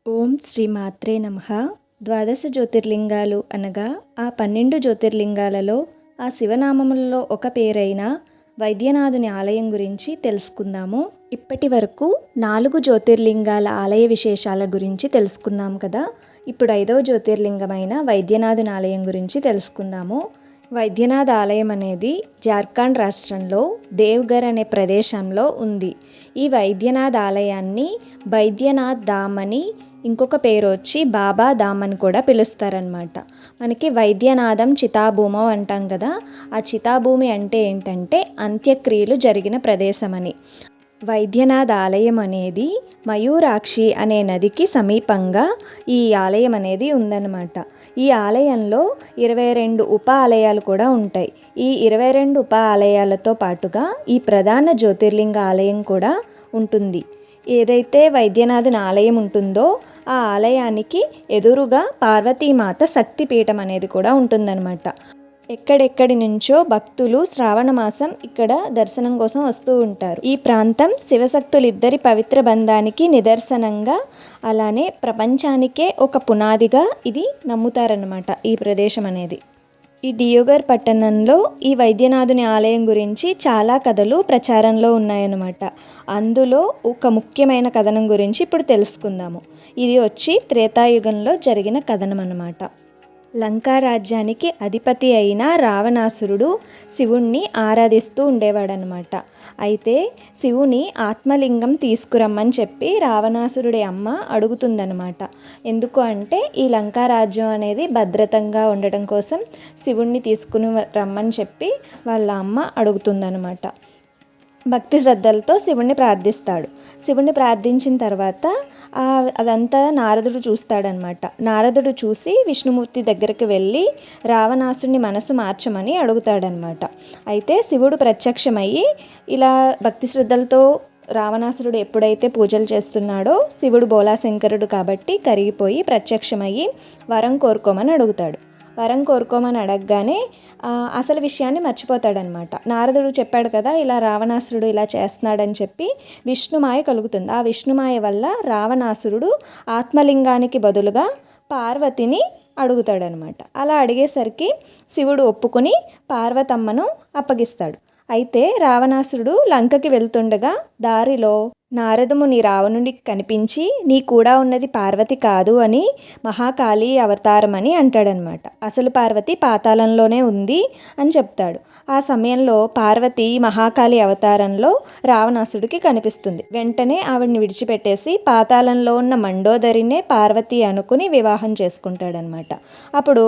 ఓం శ్రీ మాత్రే నమః. ద్వాదశ జ్యోతిర్లింగాలు అనగా ఆ 12 జ్యోతిర్లింగాలలో ఆ శివనామములలో ఒక పేరైన వైద్యనాథుని ఆలయం గురించి తెలుసుకుందాము. ఇప్పటి వరకు 4 జ్యోతిర్లింగాల ఆలయ విశేషాల గురించి తెలుసుకున్నాము కదా. ఇప్పుడు 5వ జ్యోతిర్లింగమైన వైద్యనాథుని ఆలయం గురించి తెలుసుకుందాము. వైద్యనాథ్ ఆలయం అనేది జార్ఖండ్ రాష్ట్రంలో దేవ్ఘర్ అనే ప్రదేశంలో ఉంది. ఈ వైద్యనాథ్ ఆలయాన్ని బైద్యనాథ్ ధామ్ అని, ఇంకొక పేరు వచ్చి బాబా ధామ్ అని కూడా పిలుస్తారనమాట. మనకి వైద్యనాథం చితాభూమం అంటాం కదా, ఆ చితాభూమి అంటే ఏంటంటే అంత్యక్రియలు జరిగిన ప్రదేశం అని. వైద్యనాథ్ ఆలయం అనేది మయూరాక్షి అనే నదికి సమీపంగా ఈ ఆలయం అనేది ఉందన్నమాట. ఈ ఆలయంలో 22 ఉప ఆలయాలు కూడా ఉంటాయి. ఈ 22 ఉప ఆలయాలతో పాటుగా ఈ ప్రధాన జ్యోతిర్లింగ ఆలయం కూడా ఉంటుంది. ఏదైతే వైద్యనాథుని ఆలయం ఉంటుందో ఆ ఆలయానికి ఎదురుగా పార్వతీమాత శక్తిపీఠం అనేది కూడా ఉంటుందన్నమాట. ఎక్కడెక్కడి నుంచో భక్తులు శ్రావణ మాసం ఇక్కడ దర్శనం కోసం వస్తూ ఉంటారు. ఈ ప్రాంతం శివశక్తులిద్దరి పవిత్ర బంధానికి నిదర్శనంగా, అలానే ప్రపంచానికే ఒక పునాదిగా ఇది నమ్ముతారన్నమాట ఈ ప్రదేశం అనేది. ఈ డియోఘర్ పట్టణంలో ఈ వైద్యనాథుని ఆలయం గురించి చాలా కథలు ప్రచారంలో ఉన్నాయన్నమాట. అందులో ఒక ముఖ్యమైన కథనం గురించి ఇప్పుడు తెలుసుకుందాము. ఇది వచ్చి త్రేతాయుగంలో జరిగిన కథనం అన్నమాట. లంకా రాజ్యానికి అధిపతి అయిన రావణాసురుడు శివుణ్ణి ఆరాధిస్తూ ఉండేవాడనమాట. అయితే శివుని ఆత్మలింగం తీసుకురమ్మని చెప్పి రావణాసురుడి అమ్మ అడుగుతుందనమాట. ఎందుకు అంటే ఈ లంకా రాజ్యం అనేది భద్రతంగా ఉండటం కోసం శివుణ్ణి తీసుకుని రమ్మని చెప్పి వాళ్ళ అమ్మ అడుగుతుందనమాట. భక్తి శ్రద్ధలతో శివుణ్ణి ప్రార్థిస్తాడు. శివుణ్ణి ప్రార్థించిన తర్వాత అదంతా నారదుడు చూస్తాడనమాట. నారదుడు చూసి విష్ణుమూర్తి దగ్గరికి వెళ్ళి రావణాసుని మనసు మార్చమని అడుగుతాడనమాట. అయితే శివుడు ప్రత్యక్షమయ్యి ఇలా భక్తి శ్రద్ధలతో రావణాసురుడు ఎప్పుడైతే పూజలు చేస్తున్నాడో శివుడు బోలాశంకరుడు కాబట్టి కరిగిపోయి ప్రత్యక్షమయ్యి వరం కోరుకోమని అడుగుతాడు. వరం కోరుకోమని అడగగానే అసలు విషయాన్ని మర్చిపోతాడనమాట. నారదుడు చెప్పాడు కదా ఇలా రావణాసురుడు ఇలా చేస్తున్నాడని చెప్పి విష్ణుమాయ కలుగుతుంది. ఆ విష్ణుమాయ వల్ల రావణాసురుడు ఆత్మలింగానికి బదులుగా పార్వతిని అడుగుతాడనమాట. అలా అడిగేసరికి శివుడు ఒప్పుకొని పార్వతమ్మను అప్పగిస్తాడు. అయితే రావణాసురుడు లంకకి వెళ్తుండగా దారిలో నారదముని రావణుడికి కనిపించి నీ కూడా ఉన్నది పార్వతి కాదు అని, మహాకాళి అవతారం అని అంటాడనమాట. అసలు పార్వతి పాతాళంలోనే ఉంది అని చెప్తాడు. ఆ సమయంలో పార్వతి మహాకాళి అవతారంలో రావణాసుడికి కనిపిస్తుంది. వెంటనే ఆవిడ్ని విడిచిపెట్టేసి పాతాళంలో ఉన్న మండోదరినే పార్వతి అనుకుని వివాహం చేసుకుంటాడనమాట. అప్పుడు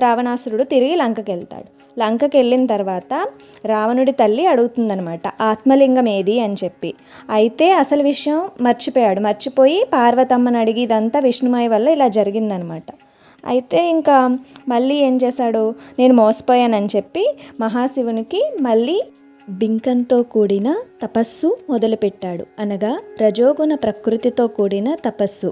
రావణాసురుడు తిరిగి లంకకి వెళ్తాడు. లంకకి వెళ్ళిన తర్వాత రావణుడి తల్లి అడుగుతుందనమాట ఆత్మలింగం ఏది అని చెప్పి. అయితే అసలు విషయం మర్చిపోయి పార్వతమ్మని అడిగి ఇదంతా విష్ణుమాయ వల్ల ఇలా జరిగిందనమాట. అయితే ఇంకా మళ్ళీ ఏం చేశాడు, నేను మోసపోయానని చెప్పి మహాశివునికి మళ్ళీ బింకంతో కూడిన తపస్సు మొదలుపెట్టాడు. అనగా రజోగుణ ప్రకృతితో కూడిన తపస్సు.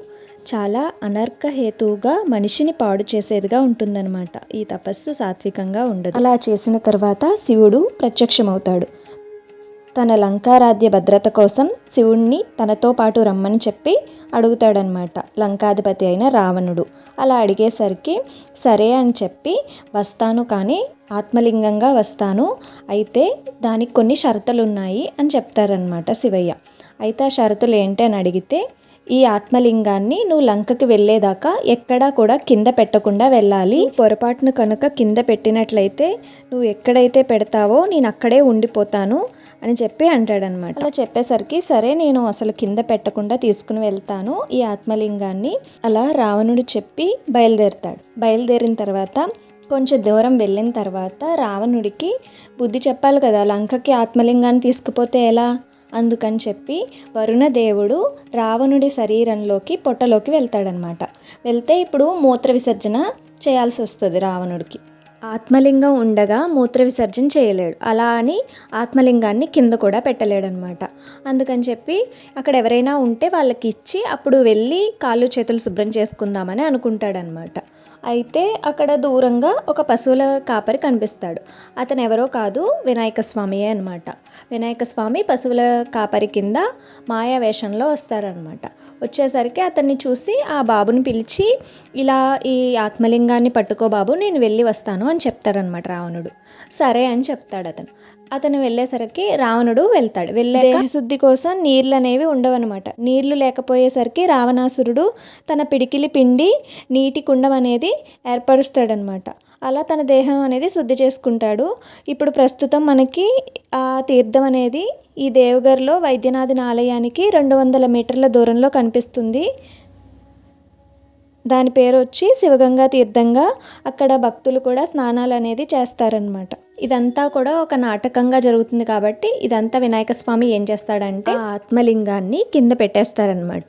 చాలా అనర్కహేతువుగా మనిషిని పాడు చేసేదిగా ఉంటుందన్నమాట. ఈ తపస్సు సాత్వికంగా ఉండదు. అలా చేసిన తర్వాత శివుడు ప్రత్యక్షమవుతాడు. తన లంకారాధ్య భద్రత కోసం శివుణ్ణి తనతో పాటు రమ్మని చెప్పి అడుగుతాడనమాట లంకాధిపతి అయిన రావణుడు. అలా అడిగేసరికి సరే అని చెప్పి వస్తాను, కానీ ఆత్మలింగంగా వస్తాను, అయితే దానికి కొన్ని షరతులు ఉన్నాయి అని చెప్తారనమాట శివయ్య. అయితే ఆ షరతులు ఏంటి అని అడిగితే ఈ ఆత్మలింగాన్ని నువ్వు లంకకి వెళ్ళేదాకా ఎక్కడా కూడా కింద పెట్టకుండా వెళ్ళాలి. పొరపాటును కనుక కింద పెట్టినట్లయితే నువ్వు ఎక్కడైతే పెడతావో నేను అక్కడే ఉండిపోతాను అని చెప్పి అంటాడనమాట. అలా చెప్పేసరికి సరే నేను అసలు కింద పెట్టకుండా తీసుకుని వెళ్తాను ఈ ఆత్మలింగాన్ని. అలా రావణుడు చెప్పి బయలుదేరిన తర్వాత కొంచెం దూరం వెళ్ళిన తర్వాత రావణుడికి బుద్ధి చెప్పాలి కదా, లంకకి ఆత్మలింగాన్ని తీసుకుపోతే ఎలా, అందుకని చెప్పి వరుణదేవుడు రావణుడి శరీరంలోకి పొట్టలోకి వెళ్తాడనమాట. వెళ్తే ఇప్పుడు మూత్ర విసర్జన చేయాల్సి వస్తుంది రావణుడికి. ఆత్మలింగం ఉండగా మూత్ర విసర్జన చేయలేడు. అలా అని ఆత్మలింగాన్ని కింద కూడా పెట్టలేడనమాట. అందుకని చెప్పి అక్కడ ఎవరైనా ఉంటే వాళ్ళకి ఇచ్చి అప్పుడు వెళ్ళి కాళ్ళు చేతులు శుభ్రం చేసుకుందామని అనుకుంటాడనమాట. అయితే అక్కడ దూరంగా ఒక పశువుల కాపరి కనిపిస్తాడు. అతను ఎవరో కాదు, వినాయక స్వామియే అనమాట. వినాయక స్వామి పశువుల కాపరి కింద మాయా వేషంలో వస్తారనమాట. వచ్చేసరికి అతన్ని చూసి ఆ బాబుని పిలిచి, ఇలా ఈ ఆత్మలింగాన్ని పట్టుకో బాబు, నేను వెళ్ళి వస్తాను అని చెప్తాడనమాట రావణుడు. సరే అని చెప్తాడు అతను వెళ్ళేసరికి రావణుడు వెళ్తాడు. వెళ్ళాక దేహశుద్ధి కోసం నీళ్ళు అనేవి ఉండవన్నమాట. నీళ్లు లేకపోయేసరికి రావణాసురుడు తన పిడికిలి పిండి నీటి కుండం అనేది ఏర్పరుస్తాడనమాట. అలా తన దేహం అనేది శుద్ధి చేసుకుంటాడు. ఇప్పుడు ప్రస్తుతం మనకి ఆ తీర్థం అనేది ఈ దేవగర్లో వైద్యనాథుని ఆలయానికి 200 మీటర్ల దూరంలో కనిపిస్తుంది. దాని పేరు వచ్చి శివగంగా తీర్థంగా. అక్కడ భక్తులు కూడా స్నానాలు అనేది చేస్తారనమాట. ఇదంతా కూడా ఒక నాటకంగా జరుగుతుంది కాబట్టి ఇదంతా వినాయక స్వామి ఏం చేస్తాడంటే ఆత్మలింగాన్ని కింద పెట్టేస్తారనమాట.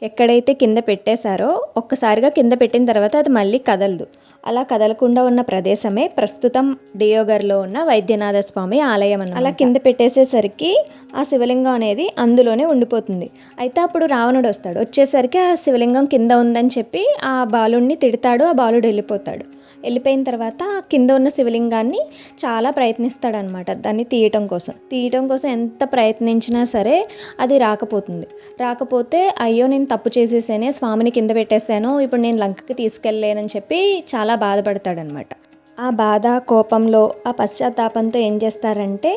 ఎక్కడైతే కింద పెట్టేశారో ఒక్కసారిగా కింద పెట్టిన తర్వాత అది మళ్ళీ కదలదు. అలా కదలకుండా ఉన్న ప్రదేశమే ప్రస్తుతం డియోగర్లో ఉన్న వైద్యనాథ స్వామి ఆలయం అన్నమాట. అలా కింద పెట్టేసేసరికి ఆ శివలింగం అనేది అందులోనే ఉండిపోతుంది. అయితే అప్పుడు రావణుడు వస్తాడు. వచ్చేసరికి ఆ శివలింగం కింద ఉందని చెప్పి ఆ బాలుడిని తిడతాడు. ఆ బాలుడు వెళ్ళిపోయిన తర్వాత కింద ఉన్న శివలింగాన్ని చాలా ప్రయత్నిస్తాడనమాట. దాన్ని తీయటం కోసం ఎంత ప్రయత్నించినా సరే అది రాకపోతే అయ్యో నేను తప్పు చేసేసానే, స్వామిని కింద పెట్టేశాను, ఇప్పుడు నేను లంకకి తీసుకెళ్ళలేనని చెప్పి చాలా బాధపడతాడనమాట. ఆ బాధ, కోపంలో, ఆ పశ్చాత్తాపంతో ఏం చేస్తారంటే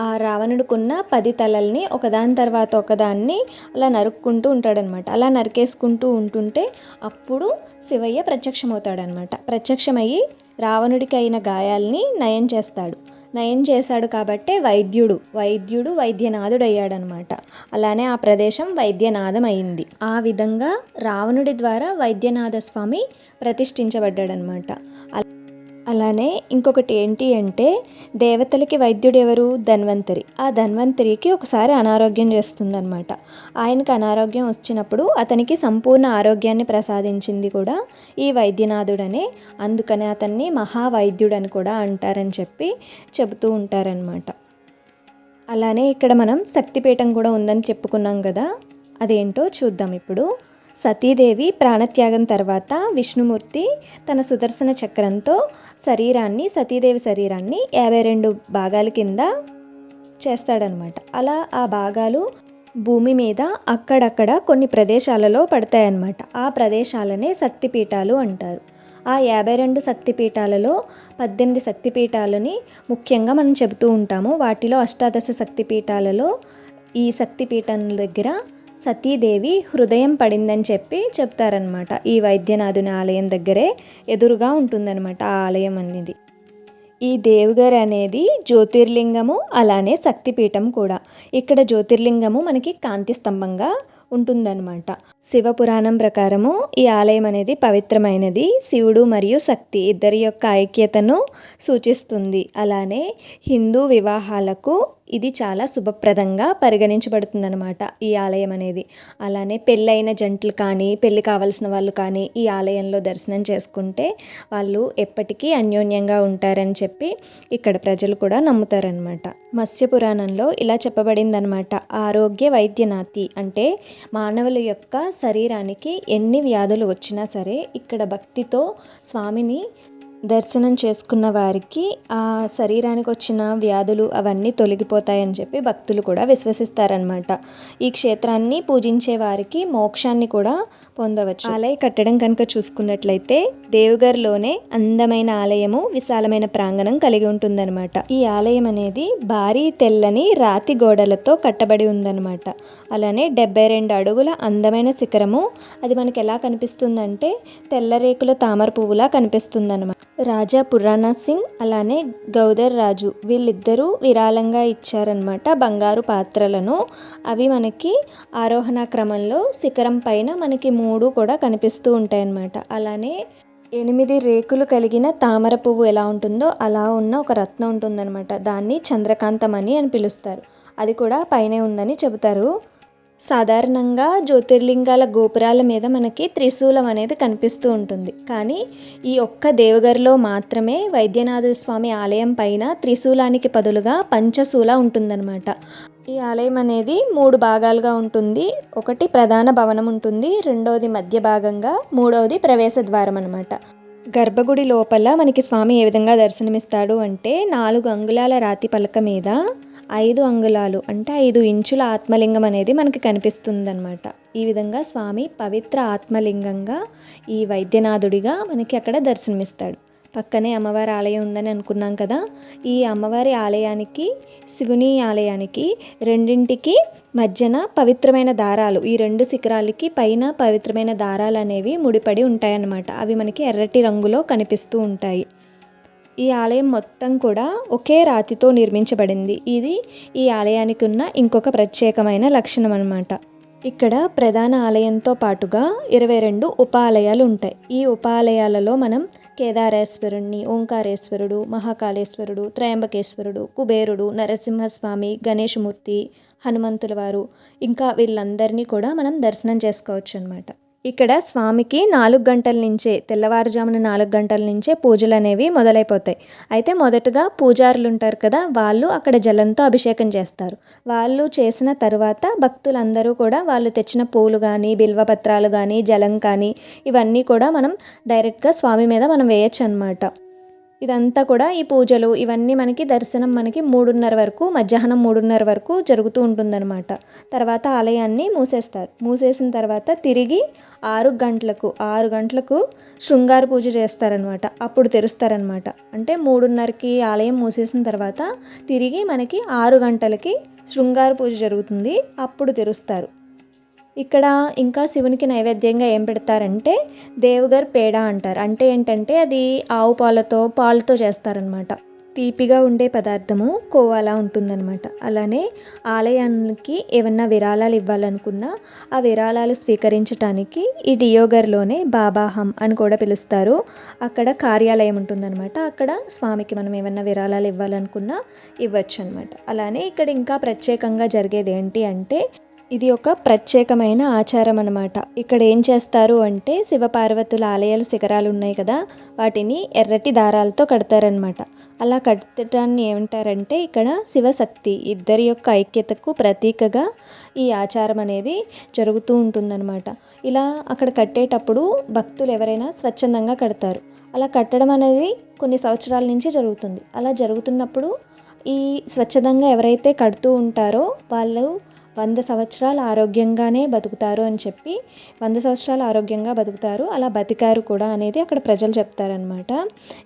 ఆ రావణుడికున్న 10 తలల్ని ఒకదాని తర్వాత ఒకదాన్ని అలా నరుక్కుంటూ ఉంటాడనమాట. అలా నరికేసుకుంటూ ఉంటుంటే అప్పుడు శివయ్య ప్రత్యక్షమవుతాడనమాట. ప్రత్యక్షమయ్యి రావణుడికి అయిన గాయాల్ని నయం చేశాడు కాబట్టే వైద్యుడు వైద్యనాథుడు అయ్యాడనమాట. అలానే ఆ ప్రదేశం వైద్యనాథం అయింది. ఆ విధంగా రావణుడి ద్వారా వైద్యనాథ స్వామి ప్రతిష్ఠించబడ్డాడనమాట. అలానే ఇంకొకటి ఏంటి అంటే దేవతలకి వైద్యుడు ఎవరు? ధన్వంతరి. ఆ ధన్వంతరికి ఒకసారి అనారోగ్యం చేస్తుందనమాట. ఆయనకి అనారోగ్యం వచ్చినప్పుడు అతనికి సంపూర్ణ ఆరోగ్యాన్ని ప్రసాదించింది కూడా ఈ వైద్యనాథుడనే. అందుకనే అతన్ని మహావైద్యుడని కూడా అంటారని చెబుతూ ఉంటారనమాట. అలానే ఇక్కడ మనం శక్తిపీఠం కూడా ఉందని చెప్పుకున్నాం కదా, అదేంటో చూద్దాం ఇప్పుడు. సతీదేవి ప్రాణత్యాగం తర్వాత విష్ణుమూర్తి తన సుదర్శన చక్రంతో సతీదేవి శరీరాన్ని 52 భాగాల కింద చేస్తాడనమాట. అలా ఆ భాగాలు భూమి మీద అక్కడక్కడ కొన్ని ప్రదేశాలలో పడతాయన్నమాట. ఆ ప్రదేశాలనే శక్తిపీఠాలు అంటారు. ఆ 52 శక్తిపీఠాలలో 18 శక్తిపీఠాలని ముఖ్యంగా మనం చెబుతూ ఉంటాము. వాటిలో అష్టాదశ శక్తిపీఠాలలో ఈ శక్తిపీఠం దగ్గర సతీదేవి హృదయం పడిందని చెప్తారనమాట. ఈ వైద్యనాథుని ఆలయం దగ్గరే ఎదురుగా ఉంటుందన్నమాట ఆ ఆలయం అనేది. ఈ దేవగర్ అనేది జ్యోతిర్లింగము, అలానే శక్తిపీఠం కూడా. ఇక్కడ జ్యోతిర్లింగము మనకి కాంతి స్తంభంగా ఉంటుందన్నమాట. శివపురాణం ప్రకారము ఈ ఆలయం అనేది పవిత్రమైనది. శివుడు మరియు శక్తి ఇద్దరి యొక్క ఐక్యతను సూచిస్తుంది. అలానే హిందూ వివాహాలకు ఇది చాలా శుభప్రదంగా పరిగణించబడుతుందన్నమాట ఈ ఆలయం అనేది. అలానే పెళ్ళైన జంటలు కానీ, పెళ్ళి కావాల్సిన వాళ్ళు కానీ ఈ ఆలయంలో దర్శనం చేసుకుంటే వాళ్ళు ఎప్పటికీ అన్యోన్యంగా ఉంటారని చెప్పి ఇక్కడ ప్రజలు కూడా నమ్ముతారనమాట. మత్స్య పురాణంలో ఇలా చెప్పబడిందనమాట. ఆరోగ్య వైద్యనాథి అంటే మానవుల యొక్క శరీరానికి ఎన్ని వ్యాధులు వచ్చినా సరే ఇక్కడ భక్తితో స్వామిని దర్శనం చేసుకున్న వారికి ఆ శరీరానికి వచ్చిన వ్యాధులు అవన్నీ తొలగిపోతాయని చెప్పి భక్తులు కూడా విశ్వసిస్తారనమాట. ఈ క్షేత్రాన్ని పూజించే వారికి మోక్షాన్ని కూడా పొందవచ్చు. ఆలయ కట్టడం కనుక చూసుకున్నట్లయితే దేవగర్లోనే అందమైన ఆలయము, విశాలమైన ప్రాంగణం కలిగి ఉంటుందన్నమాట. ఈ ఆలయం అనేది భారీ తెల్లని రాతి గోడలతో కట్టబడి ఉందన్నమాట. అలానే 72 అడుగుల అందమైన శిఖరము. అది మనకి ఎలా కనిపిస్తుందంటే తెల్లరేకుల తామర పువ్వులా కనిపిస్తుందన్నమాట. రాజా పురాణా సింగ్ అలానే గౌదర్ రాజు వీళ్ళిద్దరూ విరాళంగా ఇచ్చారనమాట బంగారు పాత్రలను. అవి మనకి ఆరోహణ క్రమంలో శిఖరం పైన మనకి 3 కూడా కనిపిస్తూ ఉంటాయన్నమాట. అలానే 8 రేకులు కలిగిన తామర పువ్వు ఎలా ఉంటుందో అలా ఉన్న ఒక రత్నం ఉంటుందన్నమాట. దాన్ని చంద్రకాంతమణి అని పిలుస్తారు. అది కూడా పైనే ఉందని చెబుతారు. సాధారణంగా జ్యోతిర్లింగాల గోపురాల మీద మనకి త్రిశూలం అనేది కనిపిస్తూ ఉంటుంది. కానీ ఈ ఒక్క దేవగర్లో మాత్రమే వైద్యనాథ స్వామి ఆలయం పైన త్రిశూలానికి బదులుగా పంచశూల ఉంటుందన్నమాట. ఈ ఆలయం అనేది 3 భాగాలుగా ఉంటుంది. ఒకటి ప్రధాన భవనం ఉంటుంది, రెండవది మధ్య భాగంగా, మూడవది ప్రవేశ ద్వారం అనమాట. గర్భగుడి లోపల మనకి స్వామి ఏ విధంగా దర్శనమిస్తాడు అంటే 4 అంగుళాల రాతి పలక మీద 5 అంగుళాలు అంటే 5 ఇంచుల ఆత్మలింగం అనేది మనకి కనిపిస్తుందన్నమాట. ఈ విధంగా స్వామి పవిత్ర ఆత్మలింగంగా ఈ వైద్యనాథుడిగా మనకి అక్కడ దర్శనమిస్తాడు. పక్కనే అమ్మవారి ఆలయం ఉందని అనుకున్నాం కదా. ఈ అమ్మవారి ఆలయానికి శివుని ఆలయానికి రెండింటికి మధ్యన పవిత్రమైన దారాలు, ఈ 2 శిఖరాలకి పైన పవిత్రమైన దారాలు అనేవి ముడిపడి ఉంటాయన్నమాట. అవి మనకి ఎర్రటి రంగులో కనిపిస్తూ ఉంటాయి. ఈ ఆలయం మొత్తం కూడా ఒకే రాతితో నిర్మించబడింది. ఇది ఈ ఆలయానికి ఉన్న ఇంకొక ప్రత్యేకమైన లక్షణం అన్నమాట. ఇక్కడ ప్రధాన ఆలయంతో పాటుగా 22 ఉపాలయాలు ఉంటాయి. ఈ ఉపాలయాలలో మనం కేదారేశ్వరుణ్ణి, ఓంకారేశ్వరుడు, మహాకాళేశ్వరుడు, త్రయంబకేశ్వరుడు, కుబేరుడు, నరసింహస్వామి, గణేశమూర్తి, హనుమంతుల వారు ఇంకా వీళ్ళందరినీ కూడా మనం దర్శనం చేసుకోవచ్చు అన్నమాట. ఇక్కడ స్వామికి 4 గంటల నుంచే, తెల్లవారుజామున 4 గంటల నుంచే పూజలు అనేవి మొదలైపోతాయి. అయితే మొదటగా పూజారులు ఉంటారు కదా, వాళ్ళు అక్కడ జలంతో అభిషేకం చేస్తారు. వాళ్ళు చేసిన తర్వాత భక్తులందరూ కూడా వాళ్ళు తెచ్చిన పూలు కానీ, బిల్వపత్రాలు కానీ, జలం కానీ ఇవన్నీ కూడా మనం డైరెక్ట్గా స్వామి మీద మనం వేయచ్చు అన్నమాట. ఇదంతా కూడా ఈ పూజలు ఇవన్నీ మనకి దర్శనం మనకి 3:30 వరకు, మధ్యాహ్నం 3:30 వరకు జరుగుతూ ఉంటుందన్నమాట. తర్వాత ఆలయాన్ని మూసేస్తారు. మూసేసిన తర్వాత తిరిగి 6 గంటలకు శృంగార పూజ చేస్తారనమాట. అప్పుడు తెరుస్తారనమాట. అంటే 3:30కి ఆలయం మూసేసిన తర్వాత తిరిగి మనకి 6 గంటలకి శృంగార పూజ జరుగుతుంది. అప్పుడు తెరుస్తారు. ఇక్కడ ఇంకా శివునికి నైవేద్యంగా ఏం పెడతారంటే దేవగర్ పేడ అంటారు. అంటే ఏంటంటే అది ఆవు పాలతో చేస్తారనమాట. తీపిగా ఉండే పదార్థము కోవాలా ఉంటుందన్నమాట. అలానే ఆలయానికి ఏమన్నా విరాళాలు ఇవ్వాలనుకున్నా ఆ విరాళాలు స్వీకరించడానికి ఈ డియోగర్లోనే బాబాహం అని కూడా పిలుస్తారు. అక్కడ కార్యాలయం ఉంటుందన్నమాట. అక్కడ స్వామికి మనం ఏమన్నా విరాళాలు ఇవ్వాలనుకున్నా ఇవ్వచ్చు అనమాట. అలానే ఇక్కడ ఇంకా ప్రత్యేకంగా జరిగేది ఏంటి అంటే ఇది ఒక ప్రత్యేకమైన ఆచారం అన్నమాట. ఇక్కడ ఏం చేస్తారు అంటే శివపార్వతుల ఆలయాల శిఖరాలు ఉన్నాయి కదా, వాటిని ఎర్రటి దారాలతో కడతారనమాట. అలా కట్టడాన్ని ఏమంటారంటే ఇక్కడ శివశక్తి ఇద్దరి యొక్క ఐక్యతకు ప్రతీకగా ఈ ఆచారం అనేది జరుగుతూ ఉంటుందన్నమాట. ఇలా అక్కడ కట్టేటప్పుడు భక్తులు ఎవరైనా స్వచ్ఛందంగా కడతారు. అలా కట్టడం అనేది కొన్ని సంవత్సరాల నుంచి జరుగుతుంది. అలా జరుగుతున్నప్పుడు ఈ స్వచ్ఛందంగా ఎవరైతే కడుతూ ఉంటారో వాళ్ళు 100 సంవత్సరాలు ఆరోగ్యంగానే బతుకుతారు అని చెప్పి 100 సంవత్సరాలు ఆరోగ్యంగా బతుకుతారు, అలా బతికారు కూడా అనేది అక్కడ ప్రజలు చెప్తారనమాట.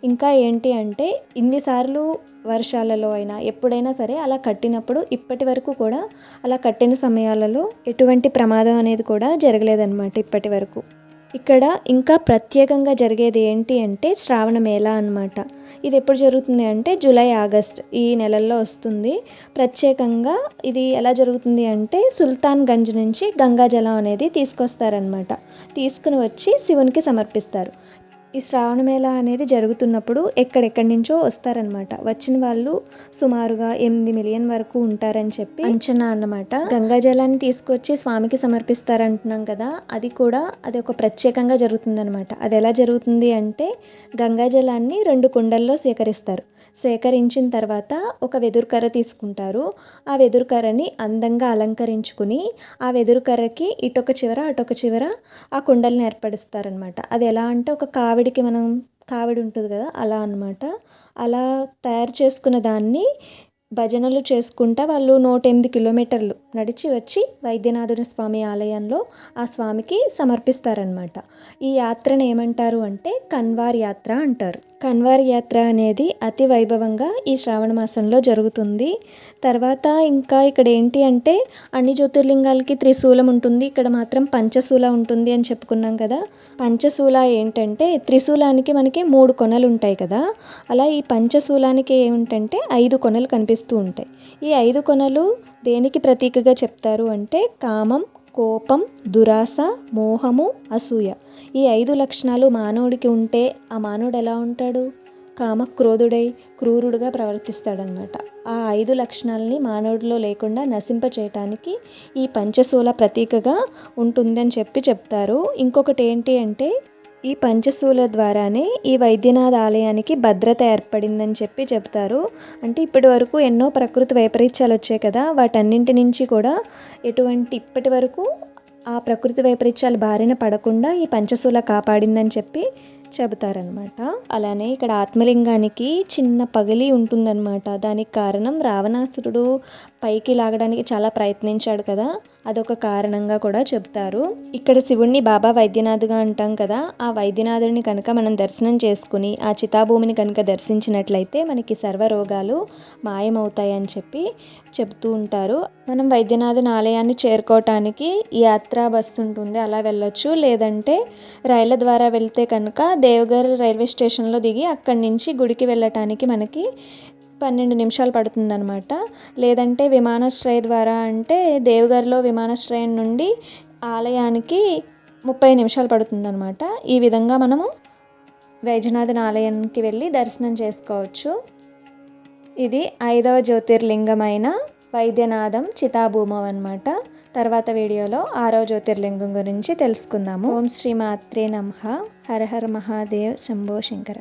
ఇంకా ఏంటి అంటే ఇన్నిసార్లు వర్షాలలో అయినా ఎప్పుడైనా సరే అలా కట్టినప్పుడు ఇప్పటి వరకు కూడా అలా కట్టిన సమయాలలో ఎటువంటి ప్రమాదం అనేది కూడా జరగలేదన్నమాట ఇప్పటి వరకు. ఇక్కడ ఇంకా ప్రత్యేకంగా జరిగేది ఏంటి అంటే శ్రావణ మేళ అన్నమాట. ఇది ఎప్పుడు జరుగుతుంది అంటే జూలై, ఆగస్ట్ ఈ నెలల్లో వస్తుంది. ప్రత్యేకంగా ఇది ఎలా జరుగుతుంది అంటే సుల్తాన్ గంజ్ నుంచి గంగా జలం అనేది తీసుకొస్తారనమాట. తీసుకుని వచ్చి శివునికి సమర్పిస్తారు. ఈ శ్రావణ మేళ అనేది జరుగుతున్నప్పుడు ఎక్కడెక్కడి నుంచో వస్తారనమాట. వచ్చిన వాళ్ళు సుమారుగా 8 మిలియన్ వరకు ఉంటారని చెప్పి అంచనా అన్నమాట. గంగా జలాన్ని తీసుకొచ్చి స్వామికి సమర్పిస్తారంటున్నాం కదా, అది ఒక ప్రత్యేకంగా జరుగుతుందనమాట. అది ఎలా జరుగుతుంది అంటే గంగా జలాన్ని 2 కుండల్లో సేకరిస్తారు. సేకరించిన తర్వాత ఒక వెదురుకర్ర తీసుకుంటారు. ఆ వెదురుకర్రని అందంగా అలంకరించుకుని ఆ వెదురుకర్రకి ఇటొక చివర అటొక చివర ఆ కుండల్ని ఏర్పరుస్తారనమాట. అది ఎలా అంటే ఒక కావిడి ఉంటుంది కదా, అలా అన్నమాట. అలా తయారు చేసుకున్న దాన్ని భజనలు చేసుకుంటా వాళ్ళు 108 కిలోమీటర్లు నడిచి వచ్చి వైద్యనాథుని స్వామి ఆలయంలో ఆ స్వామికి సమర్పిస్తారనమాట. ఈ యాత్రను ఏమంటారు అంటే కన్వార్ యాత్ర అంటారు. కన్వార్ యాత్ర అనేది అతి వైభవంగా ఈ శ్రావణ మాసంలో జరుగుతుంది. తర్వాత ఇంకా ఇక్కడ ఏంటి అంటే అన్ని జ్యోతిర్లింగాలకి త్రిశూలం ఉంటుంది, ఇక్కడ మాత్రం పంచశూల ఉంటుంది అని చెప్పుకున్నాం కదా. పంచశూల ఏంటంటే త్రిశూలానికి మనకి 3 కొనలు ఉంటాయి కదా, అలా ఈ పంచశూలానికి ఏమిటంటే 5 కొనలు కనిపిస్తూ ఉంటాయి. ఈ 5 కొనలు దేనికి ప్రతీకగా చెప్తారు అంటే కామం, కోపం, దురాశ, మోహము, అసూయ. ఈ 5 లక్షణాలు మానవుడికి ఉంటే ఆ మానవుడు ఎలా ఉంటాడు? కామక్రోధుడై క్రూరుడుగా ప్రవర్తిస్తాడనమాట. ఆ 5 లక్షణాలని మానవుడిలో లేకుండా నశింప చేయటానికి ఈ పంచశూల ప్రతీకగా ఉంటుందని చెప్తారు. ఇంకొకటి ఏంటి అంటే ఈ పంచశూల ద్వారానే ఈ వైద్యనాథ ఆలయానికి భద్రత ఏర్పడిందని చెప్తారు. అంటే ఇప్పటి వరకు ఎన్నో ప్రకృతి వైపరీత్యాలు వచ్చాయి కదా, వాటన్నింటి నుంచి కూడా ఇప్పటి వరకు ఆ ప్రకృతి వైపరీత్యాలు బారిన పడకుండా ఈ పంచశూల కాపాడిందని చెబుతారనమాట. అలానే ఇక్కడ ఆత్మలింగానికి చిన్న పగిలి ఉంటుందన్నమాట. దానికి కారణం రావణాసురుడు పైకి లాగడానికి చాలా ప్రయత్నించాడు కదా, అదొక కారణంగా కూడా చెప్తారు. ఇక్కడ శివుణ్ణి బాబా వైద్యనాథ్గా అంటాం కదా, ఆ వైద్యనాథుడిని కనుక మనం దర్శనం చేసుకుని ఆ చితాభూమిని కనుక దర్శించినట్లయితే మనకి సర్వరోగాలు మాయమవుతాయని చెప్పి చెప్తూ ఉంటారు. మనం వైద్యనాథుని ఆలయాన్ని చేరుకోవటానికి యాత్రా బస్సు ఉంటుంది, అలా వెళ్ళొచ్చు. లేదంటే రైళ్ళ ద్వారా వెళ్తే కనుక దేవగర్ రైల్వే స్టేషన్లో దిగి అక్కడి నుంచి గుడికి వెళ్ళటానికి మనకి 12 నిమిషాలు పడుతుందన్నమాట. లేదంటే విమానాశ్రయ ద్వారా అంటే దేవగర్లో విమానాశ్రయం నుండి ఆలయానికి 30 నిమిషాలు పడుతుందన్నమాట. ఈ విధంగా మనము వైద్యనాథుని ఆలయానికి వెళ్ళి దర్శనం చేసుకోవచ్చు. ఇది 5వ జ్యోతిర్లింగమైన వైద్యనాథం చితాభూమం అన్నమాట. తర్వాత వీడియోలో 6వ జ్యోతిర్లింగం గురించి తెలుసుకుందాము. ఓం శ్రీ మాత్రే నమః. హర హర మహాదేవ్ శంభో శంకర.